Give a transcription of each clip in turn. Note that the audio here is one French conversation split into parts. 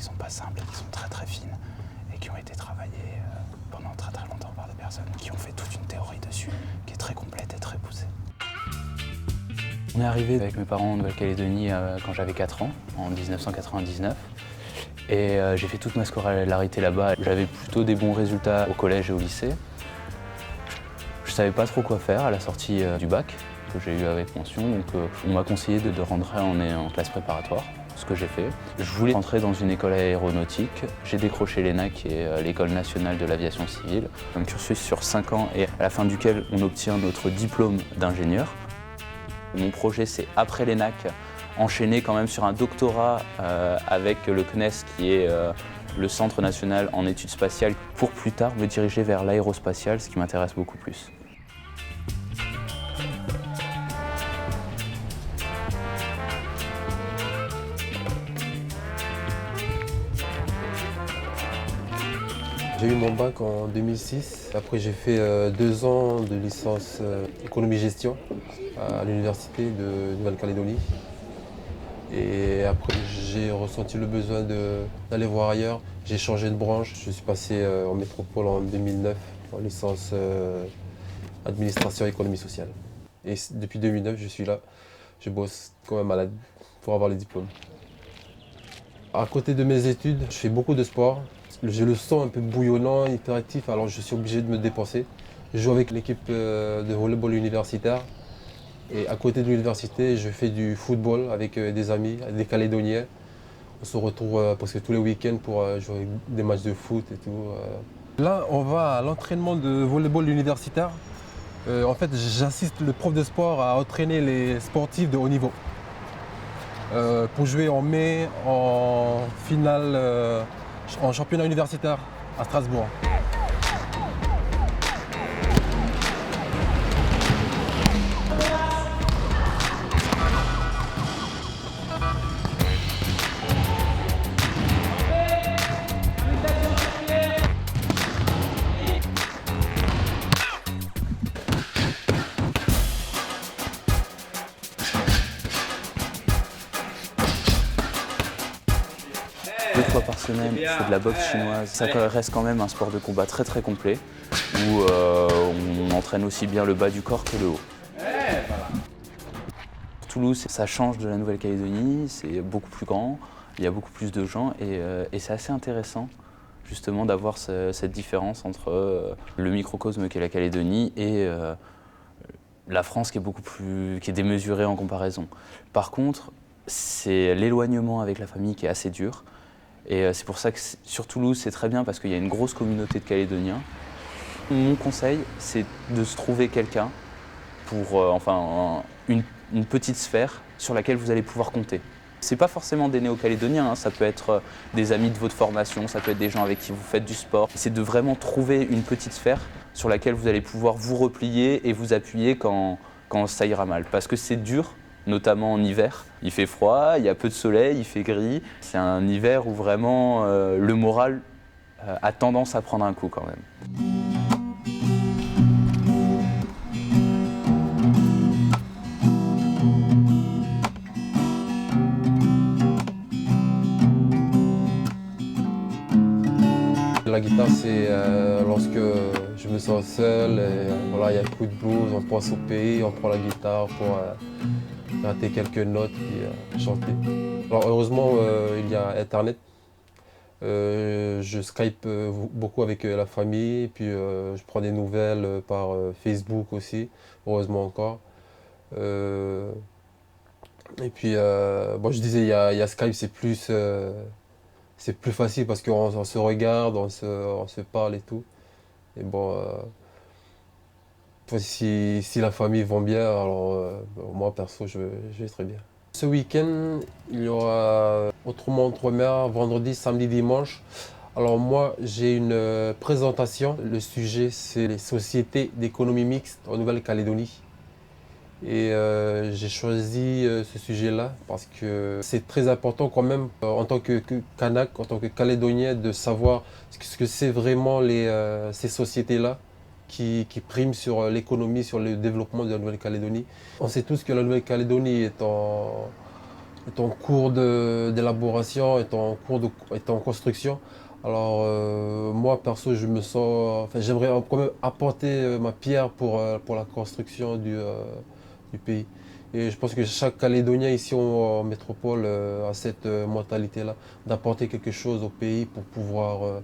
qui sont pas simples et qui sont très très fines et qui ont été travaillées pendant très très longtemps par des personnes qui ont fait toute une théorie dessus qui est très complète et très poussée. On est arrivé avec mes parents en Nouvelle-Calédonie quand j'avais 4 ans, en 1999. Et j'ai fait toute ma scolarité là-bas. J'avais plutôt des bons résultats au collège et au lycée. Je savais pas trop quoi faire à la sortie du bac, que j'ai eu avec mention. Donc on m'a conseillé de rentrer en classe préparatoire, ce que j'ai fait. Je voulais rentrer dans une école aéronautique. J'ai décroché l'ENA, qui est l'École nationale de l'aviation civile. Un cursus sur 5 ans et à la fin duquel on obtient notre diplôme d'ingénieur. Mon projet, c'est après l'ENAC, enchaîner quand même sur un doctorat avec le CNES, qui est le Centre national en études spatiales, pour plus tard me diriger vers l'aérospatiale, ce qui m'intéresse beaucoup plus. J'ai eu mon bac en 2006. Après, j'ai fait 2 ans de licence économie-gestion à l'université de Nouvelle-Calédonie. Et après, j'ai ressenti le besoin d'aller voir ailleurs. J'ai changé de branche. Je suis passé en métropole en 2009 en licence administration économie sociale. Et depuis 2009, je suis là. Je bosse quand même pour avoir les diplômes. À côté de mes études, je fais beaucoup de sport. J'ai le sang un peu bouillonnant, hyperactif, alors je suis obligé de me dépenser. Je joue avec l'équipe de volleyball universitaire. Et à côté de l'université, je fais du football avec des amis, des Calédoniens. On se retrouve presque tous les week-ends pour jouer des matchs de foot et tout. Là, on va à l'entraînement de volleyball universitaire. En fait, j'assiste le prof de sport à entraîner les sportifs de haut niveau. Pour jouer en mai en finale en championnat universitaire à Strasbourg. Deux fois par semaine, je fais de la boxe chinoise. Ça reste quand même un sport de combat très très complet où on entraîne aussi bien le bas du corps que le haut. Toulouse, ça change de la Nouvelle-Calédonie, c'est beaucoup plus grand, il y a beaucoup plus de gens et c'est assez intéressant justement d'avoir cette différence entre le microcosme qu'est la Calédonie et la France qui est démesurée en comparaison. Par contre, c'est l'éloignement avec la famille qui est assez dur. Et c'est pour ça que sur Toulouse, c'est très bien parce qu'il y a une grosse communauté de Calédoniens. Mon conseil, c'est de se trouver quelqu'un pour une petite sphère sur laquelle vous allez pouvoir compter. C'est pas forcément des néo-calédoniens, ça peut être des amis de votre formation, ça peut être des gens avec qui vous faites du sport. C'est de vraiment trouver une petite sphère sur laquelle vous allez pouvoir vous replier et vous appuyer quand ça ira mal. Parce que c'est dur, notamment en hiver. Il fait froid, il y a peu de soleil, il fait gris. C'est un hiver où vraiment le moral a tendance à prendre un coup quand même. La guitare, c'est lorsque je me sens seul, et, voilà, il y a un coup de blues, on pense au pays, on prend la guitare pour gratter quelques notes et chanter. Alors heureusement, il y a Internet. Je Skype beaucoup avec la famille, et puis je prends des nouvelles par Facebook aussi, heureusement encore. Et puis, bon, je disais, il y a Skype, c'est plus facile parce qu'on se regarde, on se parle et tout. Et bon, si la famille va bien, alors moi perso, je vais très bien. Ce week-end, il y aura autrement Outre-mer, vendredi, samedi, dimanche. Alors moi, j'ai une présentation. Le sujet, c'est les sociétés d'économie mixte en Nouvelle-Calédonie. Et j'ai choisi ce sujet-là parce que c'est très important quand même en tant que Kanak, en tant que Calédonien, de savoir ce que c'est vraiment ces sociétés-là qui priment sur l'économie, sur le développement de la Nouvelle-Calédonie. On sait tous que la Nouvelle-Calédonie est est en cours d'élaboration, est en construction. Alors moi perso, j'aimerais quand même apporter ma pierre pour la construction du pays. Et je pense que chaque Calédonien ici en métropole a cette mentalité-là, d'apporter quelque chose au pays pour pouvoir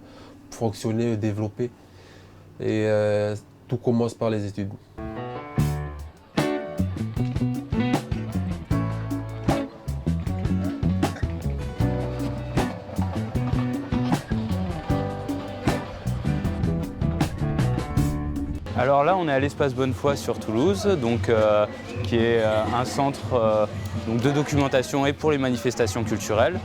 fonctionner, développer. Et tout commence par les études. Alors là, on est à l'Espace Bonnefoy sur Toulouse, qui est un centre de documentation et pour les manifestations culturelles.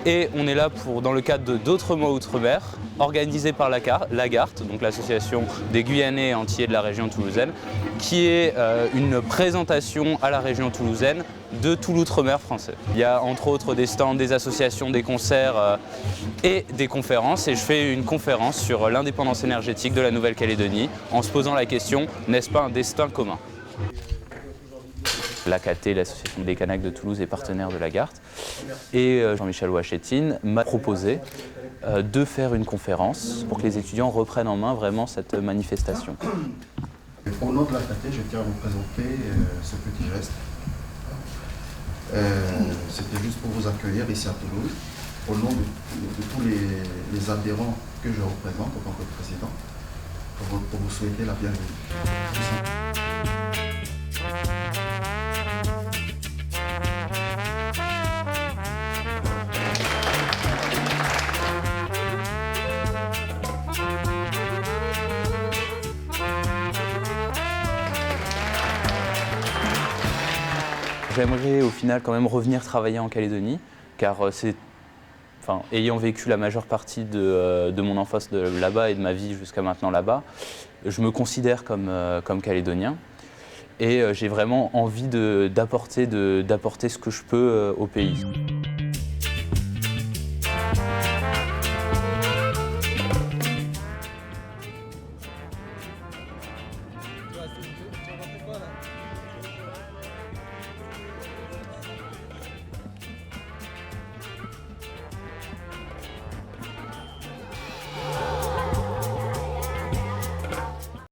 Et on est là dans le cadre d'autres mois outre-mer, organisés par l'AGART, donc l'association des Guyanais et Antillais de la région toulousaine, qui est une présentation à la région toulousaine de tout l'outre-mer français. Il y a entre autres des stands, des associations, des concerts et des conférences. Et je fais une conférence sur l'indépendance énergétique de la Nouvelle-Calédonie en se posant la question, n'est-ce pas un destin commun ? L'AKT, l'association des Kanaks de Toulouse, est partenaire de l'AGART. Et Jean-Michel Ouachetine m'a proposé de faire une conférence pour que les étudiants reprennent en main vraiment cette manifestation. Au nom de l'AKT, je tiens à vous présenter ce petit geste. C'était juste pour vous accueillir ici à Toulouse, au nom de tous les adhérents que je représente en tant que président, pour vous souhaiter la bienvenue. J'aimerais au final quand même revenir travailler en Calédonie, car ayant vécu la majeure partie de mon enfance là-bas et de ma vie jusqu'à maintenant là-bas, je me considère comme calédonien et j'ai vraiment envie d'apporter ce que je peux au pays.